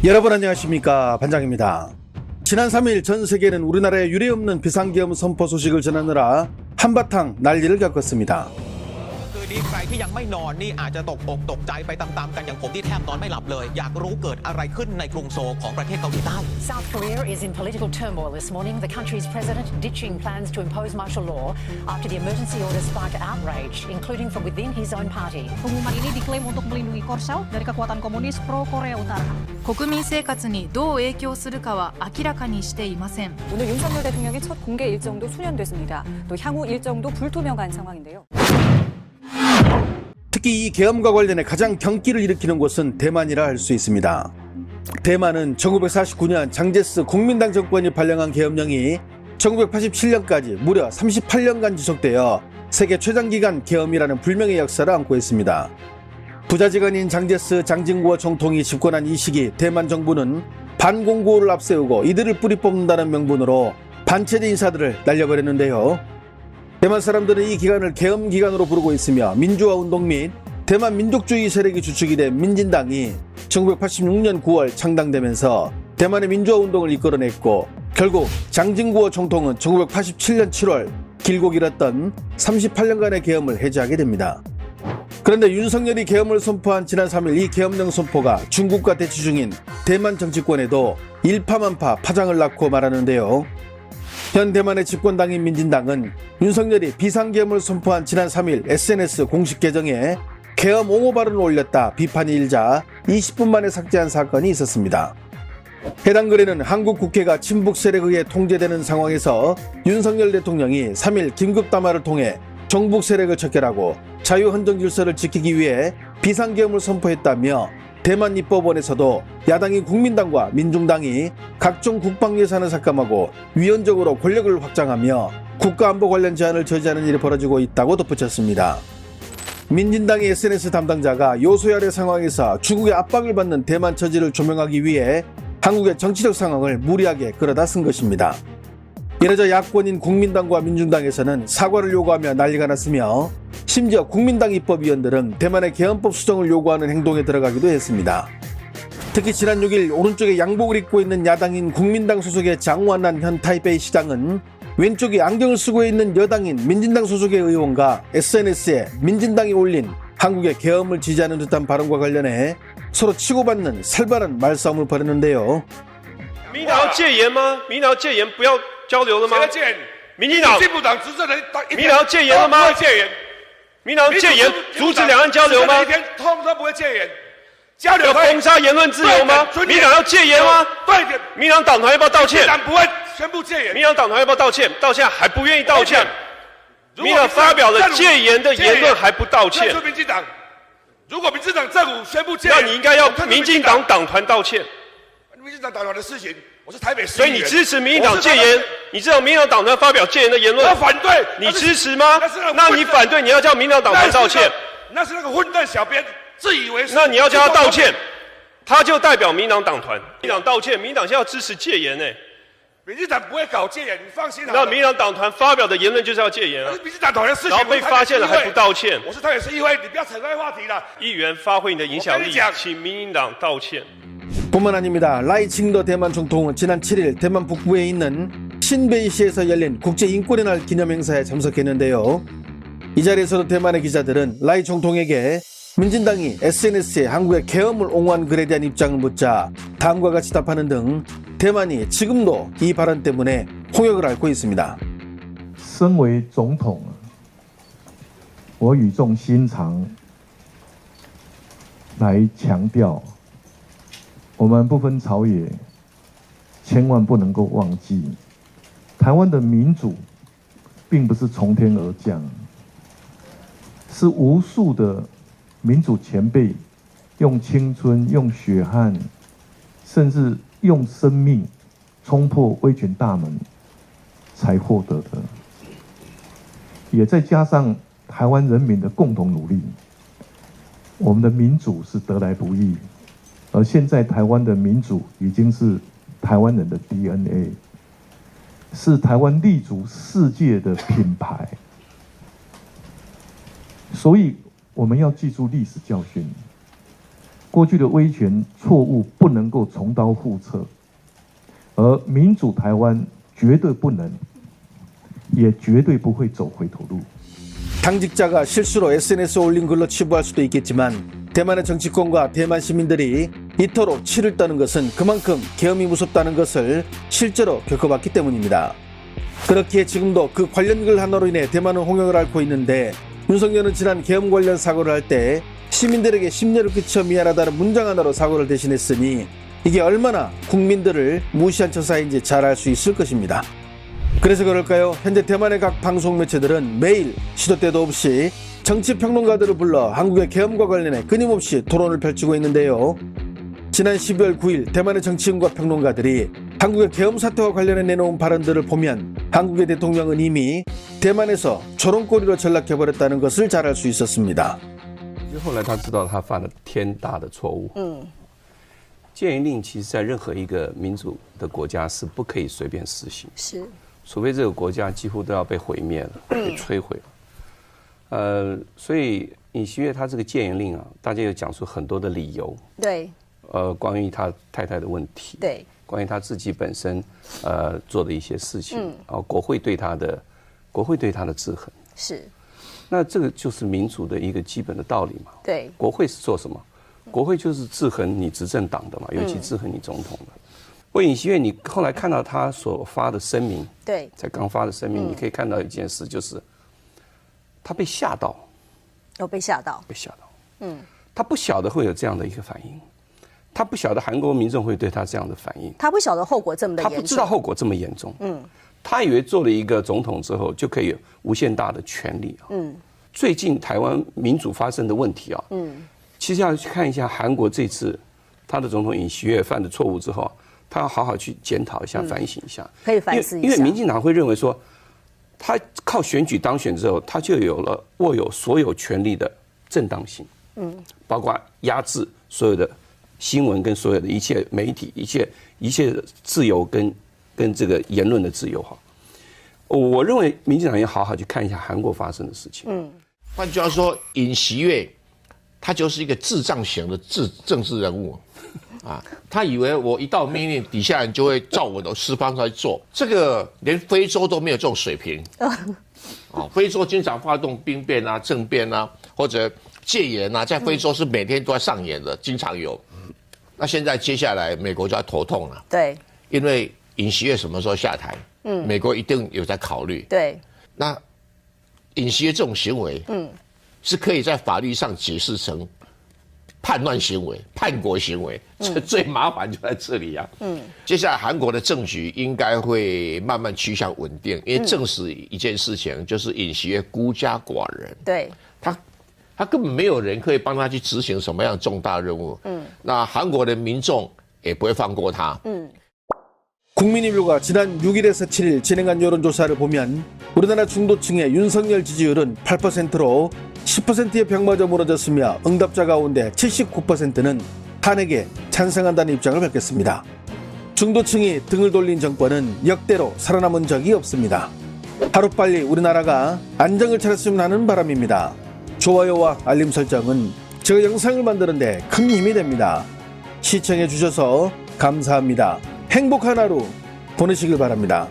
여러분 안녕하십니까, 반장입니다. 지난 3일 전 세계는 우리나라의 유례없는 비상계엄 선포 소식을 전하느라 한바탕 난리를 겪었습니다. คืนนี้ใครที่ยังไม่นอนนี่อาจจะตกอกตกใจไปตามๆกันอย่างผมที่แทบนอนไม่หลับเลยอยากรู้เกิดอะไรขึ้นในกรุงโซลของประเทศเกาหลีใต้ South Korea is in political turmoil this morning. The country's president ditching plans to impose martial law after the emergency order sparked outrage, including from within his own party. Pengumuman ini diklaim untuk melindungi Korsel dari kekuatan komunis pro Korea Utara. 国民生活にどう影響するかは明らかにしていません. 오늘 윤석열 대통령의 첫 공개 일정도 수년됐습니다. 또 향후 일정도 불투명한 상황인데요. 특히 이 계엄과 관련해 가장 경기를 일으키는 곳은 대만이라 할 수 있습니다. 대만은 1949년 장제스 국민당 정권이 발령한 계엄령이 1987년까지 무려 38년간 지속되어 세계 최장기간 계엄이라는 불명의 역사를 안고 있습니다. 부자지간인 장제스 장진구어 총통이 집권한 이 시기 대만 정부는 반공고를 앞세우고 이들을 뿌리 뽑는다는 명분으로 반체제 인사들을 날려버렸는데요. 대만 사람들은 이 기간을 계엄 기간으로 부르고 있으며 민주화 운동 및 대만 민족주의 세력이 주축이 된 민진당이 1986년 9월 창당되면서 대만의 민주화 운동을 이끌어냈고 결국 장진구어 총통은 1987년 7월 길고 길었던 38년간의 계엄을 해제하게 됩니다. 그런데 윤석열이 계엄을 선포한 지난 3일 이 계엄령 선포가 중국과 대치 중인 대만 정치권에도 일파만파 파장을 낳고 말하는데요. 현 대만의 집권당인 민진당은 윤석열이 비상계엄을 선포한 지난 3일 SNS 공식 계정에 계엄 옹호 발언을 올렸다 비판이 일자 20분 만에 삭제한 사건이 있었습니다. 해당 글에는 한국 국회가 친북 세력에 의해 통제되는 상황에서 윤석열 대통령이 3일 긴급담화를 통해 정북 세력을 척결하고 자유헌정 질서를 지키기 위해 비상계엄을 선포했다며 대만 입법원에서도 야당인 국민당과 민중당이 각종 국방 예산을 삭감하고 위헌적으로 권력을 확장하며 국가안보 관련 제안을 저지하는 일이 벌어지고 있다고 덧붙였습니다. 민진당의 SNS 담당자가 요소야의 상황에서 중국의 압박을 받는 대만 처지를 조명하기 위해 한국의 정치적 상황을 무리하게 끌어다 쓴 것입니다. 이러자 야권인 국민당과 민중당에서는 사과를 요구하며 난리가 났으며 심지어 국민당 입법위원들은 대만의 계엄법 수정을 요구하는 행동에 들어가기도 했습니다. 특히 지난 6일 오른쪽에 양복을 입고 있는 야당인 국민당 소속의 장완난 현 타이베이 시장은 왼쪽에 안경을 쓰고 있는 여당인 민진당 소속의 의원과 SNS에 민진당이 올린 한국의 계엄을 지지하는 듯한 발언과 관련해 서로 치고받는 살벌한 말싸움을 벌였는데요. 民党戒严吗？民党戒严不要交流了吗？民进党、民党戒严了吗？民党戒严阻止两岸交流吗？通都不会戒严，交流要封杀言论自由吗？民党要戒严吗？民党党团要不要道歉？民党不会宣布戒严。民党党团要不要道歉？到现在还不愿意道歉。民党发表了戒严的言论还不道歉。如果民进党政府宣布戒严，那你应该要民进党党团道歉。民进党党团的事情，我是台北市所以你支持民进党戒严？你知道民进党党团发表戒严的言论？我反对。你支持吗？那你反对，你要叫民进党党团道歉。那是那个混蛋小编自以为是。那你要叫他道歉，他就代表民进党党团。民进党道歉，民进党现在要支持戒严呢。民进党不会搞戒严，你放心。那民进党党团发表的言论就是要戒严啊。民进党党团的事情，然后被发现了还不道歉。我是台北市议会，你不要扯开话题了。议员发挥你的影响力，请民进党道歉。 뿐만 아닙니다. 라이칭더 대만 총통은 지난 7일 대만 북부에 있는 신베이시에서 열린 국제인권의 날 기념행사에 참석했는데요. 이 자리에서도 대만의 기자들은 라이 총통에게 민진당이 SNS에 한국의 계엄을 옹호한 글에 대한 입장을 묻자 다음과 같이 답하는 등 대만이 지금도 이 발언 때문에 홍역을 앓고 있습니다. 身为总统，我语重心长来强调。 我们不分朝野，千万不能够忘记，台湾的民主并不是从天而降，是无数的民主前辈用青春、用血汗，甚至用生命冲破威权大门才获得的，也再加上台湾人民的共同努力，我们的民主是得来不易。 而现在台湾的民主已经是台湾人的 DNA， 是台湾立足世界的品牌。所以我们要记住历史教训，过去的威权错误不能够重蹈覆辙，而民主台湾绝对不能，也绝对不会走回头路。 당직자가 실수로 SNS에 올린 글로 치부할 수도 있겠지만 대만의 정치권과 대만 시민들이 이토록 치를 떠는 것은 그만큼 계엄이 무섭다는 것을 실제로 겪어봤기 때문입니다. 그렇기에 지금도 그 관련 글 하나로 인해 대만은 홍역을 앓고 있는데 윤석열은 지난 계엄 관련 사고를 할 때 시민들에게 심려를 끼쳐 미안하다는 문장 하나로 사고를 대신했으니 이게 얼마나 국민들을 무시한 처사인지 잘 알 수 있을 것입니다. 그래서 그럴까요? 현재 대만의 각 방송 매체들은 매일 시도 때도 없이 정치평론가들을 불러 한국의 계엄과 관련해 끊임없이 토론을 펼치고 있는데요. 지난 12월 9일 대만의 정치인과 평론가들이 한국의 계엄 사태와 관련해 내놓은 발언들을 보면 한국의 대통령은 이미 대만에서 조롱거리로 전락해버렸다는 것을 잘 알 수 있었습니다. 后来他知道他犯了天大的错误。戒严令其实在任何一个民主的国家是不可以随便实行，是，除非这个国家几乎都要被毁灭了、被摧毁了。所以尹锡悦他这个戒严令啊，大家有讲出很多的理由。对，关于他太太的问题，对，关于他自己本身做的一些事情，然后国会对他的制衡，是。那这个就是民主的一个基本的道理嘛。对，国会是做什么？国会就是制衡你执政党的嘛，尤其制衡你总统的。不过尹锡悦，你后来看到他所发的声明，对，才刚发的声明，你可以看到一件事，就是他被吓到，被吓到，他不晓得会有这样的一个反应，他不晓得韩国民众会对他这样的反应，他不晓得后果这么的严重，他不知道后果这么严重，他以为做了一个总统之后就可以有无限大的权力啊。最近台湾民主发生的问题啊，其实要去看一下韩国这次他的总统尹锡悦犯的错误之后，他要好好去检讨一下、反省一下，可以反思一下。因为民进党会认为说，他靠选举当选之后，他就握有所有权力的正当性，包括压制所有的新闻跟所有的一切媒体、一切自由跟这个言论的自由哈。我认为民进党要好好去看一下韩国发生的事情。换句话说，尹锡悦他就是一个智障型的政治人物啊，他以为我一道命令，底下人就会照我的示范来做，这个连非洲都没有这种水平。非洲经常发动兵变啊、政变啊，或者戒严啊，在非洲是每天都在上演的，经常有。那现在接下来美国就要头痛了，对，因为尹锡悦什么时候下台？美国一定有在考虑。对，那尹锡悦这种行为，是可以在法律上解释成叛乱行为、叛国行为，这最麻烦就在这里啊。接下来韩国的政局应该会慢慢趋向稳定，因为证实一件事情，就是尹锡悦孤家寡人，对，他根本没有人可以帮他去执行什么样重大任务。那韩国的民众也不会放过他。국민의료가 지난 6일에서 7일 진행한 여론조사를 보면 우리나라 중도층의 윤석열 지지율은 8%로 10%의 벽마저 무너졌으며 응답자 가운데 79%는 탄핵에 찬성한다는 입장을 밝혔습니다. 중도층이 등을 돌린 정권은 역대로 살아남은 적이 없습니다. 하루빨리 우리나라가 안정을 찾았으면 하는 바람입니다. 좋아요와 알림 설정은 제가 영상을 만드는 데 큰 힘이 됩니다. 시청해 주셔서 감사합니다. 행복한 하루 보내시길 바랍니다.